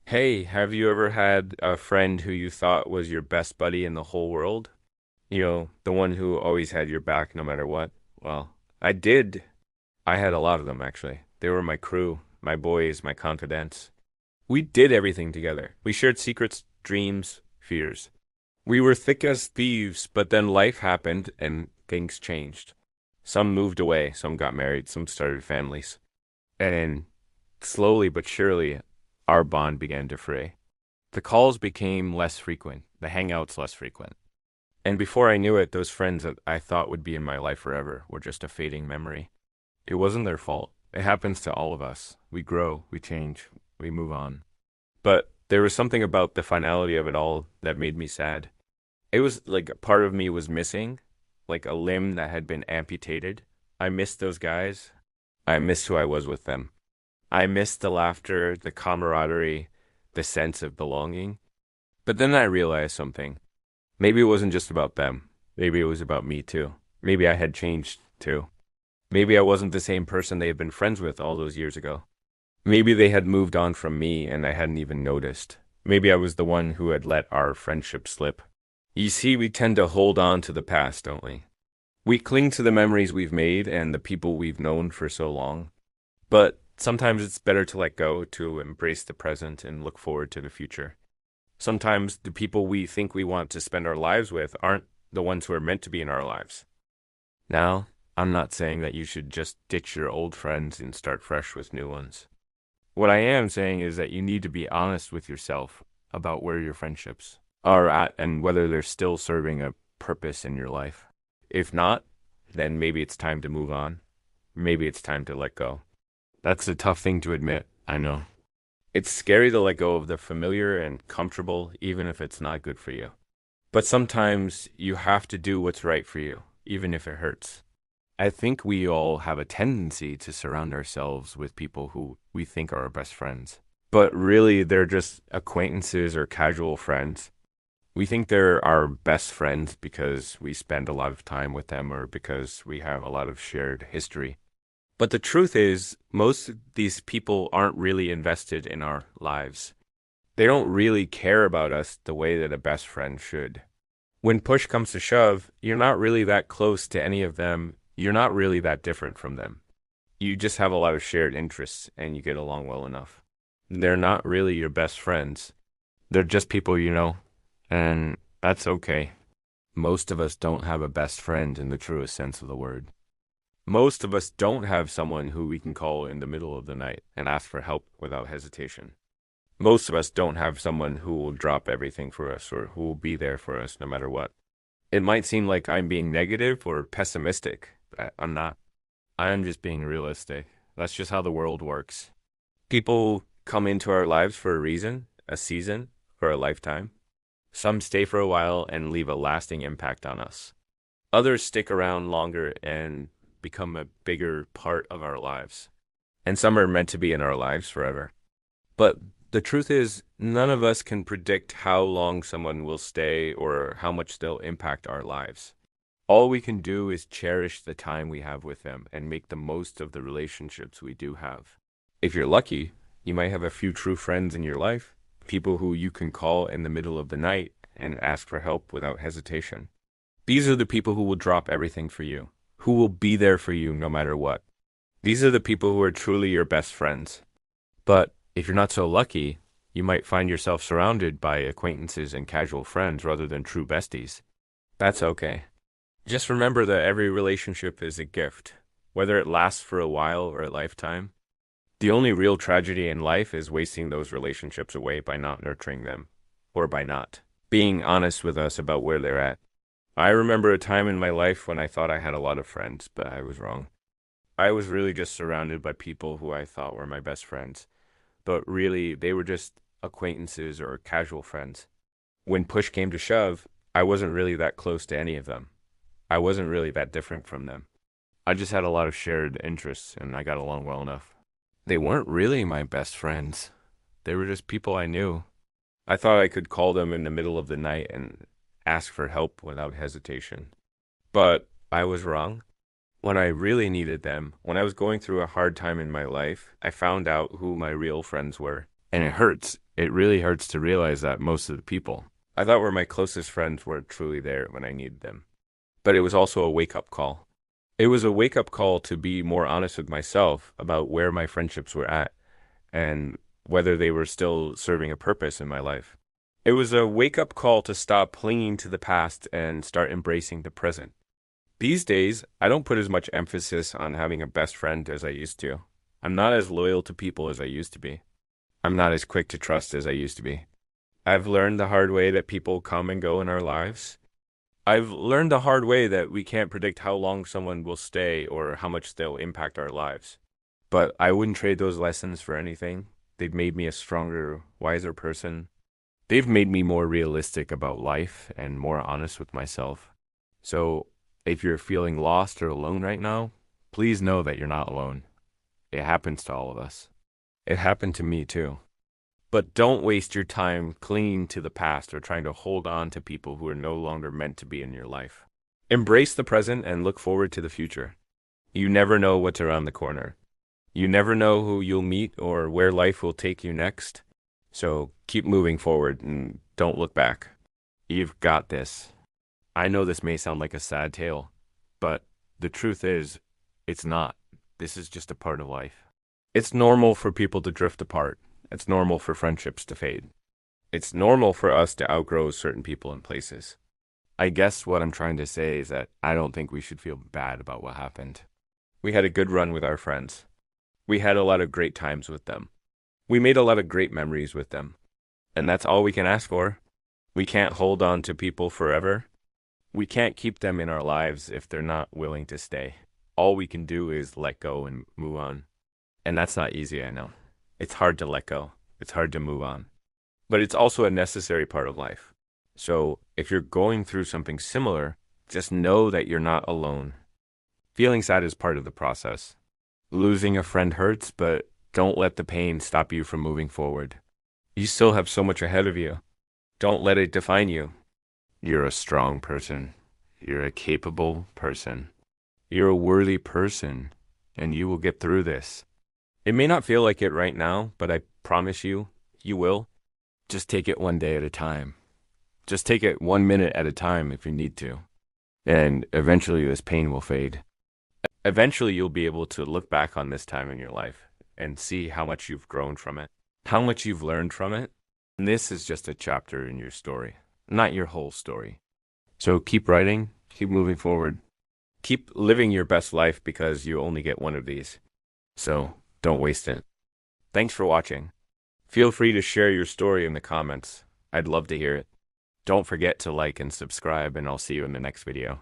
Hey, have you ever had a friend who you thought was your best buddy in the whole world? The one who always had your back no matter what? Well, I did. I had a lot of them, actually. They were my crew, my boys, my confidants. We did everything together. We shared secrets, dreams, fears. We were thick as thieves, but then life happened and things changed. Some moved away, some got married, some started families. And slowly but surely, our bond began to fray. The calls became less frequent, the hangouts less frequent. And before I knew it, those friends that I thought would be in my life forever were just a fading memory. It wasn't their fault. It happens to all of us. We grow, we change, we move on. But there was something about the finality of it all that made me sad. It was like a part of me was missing, like a limb that had been amputated. I missed those guys. I missed who I was with them. I missed the laughter, the camaraderie, the sense of belonging. But then I realized something. Maybe it wasn't just about them. Maybe it was about me too. Maybe I had changed too. Maybe I wasn't the same person they had been friends with all those years ago. Maybe they had moved on from me and I hadn't even noticed. Maybe I was the one who had let our friendship slip. You see, we tend to hold on to the past, don't we? We cling to the memories we've made and the people we've known for so long. But sometimes it's better to let go, to embrace the present and look forward to the future. Sometimes the people we think we want to spend our lives with aren't the ones who are meant to be in our lives. Now, I'm not saying that you should just ditch your old friends and start fresh with new ones. What I am saying is that you need to be honest with yourself about where your friendships are at and whether they're still serving a purpose in your life. If not, then maybe it's time to move on. Maybe it's time to let go. That's a tough thing to admit, I know. It's scary to let go of the familiar and comfortable, even if it's not good for you. But sometimes you have to do what's right for you, even if it hurts. I think we all have a tendency to surround ourselves with people who we think are our best friends. But really, they're just acquaintances or casual friends. We think they're our best friends because we spend a lot of time with them or because we have a lot of shared history. But the truth is, most of these people aren't really invested in our lives. They don't really care about us the way that a best friend should. When push comes to shove, you're not really that close to any of them. You're not really that different from them. You just have a lot of shared interests and you get along well enough. They're not really your best friends. They're just people you know, and that's okay. Most of us don't have a best friend in the truest sense of the word. Most of us don't have someone who we can call in the middle of the night and ask for help without hesitation. Most of us don't have someone who will drop everything for us or who will be there for us no matter what. It might seem like I'm being negative or pessimistic, but I'm not. I am just being realistic. That's just how the world works. People come into our lives for a reason, a season, for a lifetime. Some stay for a while and leave a lasting impact on us. Others stick around longer and become a bigger part of our lives. And some are meant to be in our lives forever. But the truth is, none of us can predict how long someone will stay or how much they'll impact our lives. All we can do is cherish the time we have with them and make the most of the relationships we do have. If you're lucky, you might have a few true friends in your life, people who you can call in the middle of the night and ask for help without hesitation. These are the people who will drop everything for you, who will be there for you no matter what. These are the people who are truly your best friends. But if you're not so lucky, you might find yourself surrounded by acquaintances and casual friends rather than true besties. That's okay. Just remember that every relationship is a gift, whether it lasts for a while or a lifetime. The only real tragedy in life is wasting those relationships away by not nurturing them, or by not being honest with us about where they're at. I remember a time in my life when I thought I had a lot of friends, but I was wrong. I was really just surrounded by people who I thought were my best friends, but really they were just acquaintances or casual friends. When push came to shove, I wasn't really that close to any of them. I wasn't really that different from them. I just had a lot of shared interests and I got along well enough. They weren't really my best friends. They were just people I knew. I thought I could call them in the middle of the night and ask for help without hesitation. But I was wrong. When I really needed them, when I was going through a hard time in my life, I found out who my real friends were. And it hurts. It really hurts to realize that most of the people I thought were my closest friends were truly there when I needed them. But it was also a wake up call. It was a wake up call to be more honest with myself about where my friendships were at and whether they were still serving a purpose in my life. It was a wake up call to stop clinging to the past and start embracing the present. These days, I don't put as much emphasis on having a best friend as I used to. I'm not as loyal to people as I used to be. I'm not as quick to trust as I used to be. I've learned the hard way that people come and go in our lives. I've learned the hard way that we can't predict how long someone will stay or how much they'll impact our lives. But I wouldn't trade those lessons for anything. They've made me a stronger, wiser person. They've made me more realistic about life and more honest with myself. So if you're feeling lost or alone right now, please know that you're not alone. It happens to all of us. It happened to me too. But don't waste your time clinging to the past or trying to hold on to people who are no longer meant to be in your life. Embrace the present and look forward to the future. You never know what's around the corner. You never know who you'll meet or where life will take you next. So keep moving forward and don't look back. You've got this. I know this may sound like a sad tale, but the truth is, it's not. This is just a part of life. It's normal for people to drift apart. It's normal for friendships to fade. It's normal for us to outgrow certain people and places. I guess what I'm trying to say is that I don't think we should feel bad about what happened. We had a good run with our friends. We had a lot of great times with them. We made a lot of great memories with them. And that's all we can ask for. We can't hold on to people forever. We can't keep them in our lives if they're not willing to stay. All we can do is let go and move on. And that's not easy, I know. It's hard to let go. It's hard to move on. But it's also a necessary part of life. So if you're going through something similar, just know that you're not alone. Feeling sad is part of the process. Losing a friend hurts, but don't let the pain stop you from moving forward. You still have so much ahead of you. Don't let it define you. You're a strong person. You're a capable person. You're a worthy person, and you will get through this. It may not feel like it right now, but I promise you, you will. Just take it one day at a time. Just take it 1 minute at a time if you need to. And eventually this pain will fade. Eventually you'll be able to look back on this time in your life and see how much you've grown from it, how much you've learned from it. And this is just a chapter in your story, not your whole story. So keep writing, keep moving forward. Keep living your best life because you only get one of these. So don't waste it. Thanks for watching. Feel free to share your story in the comments. I'd love to hear it. Don't forget to like and subscribe, and I'll see you in the next video.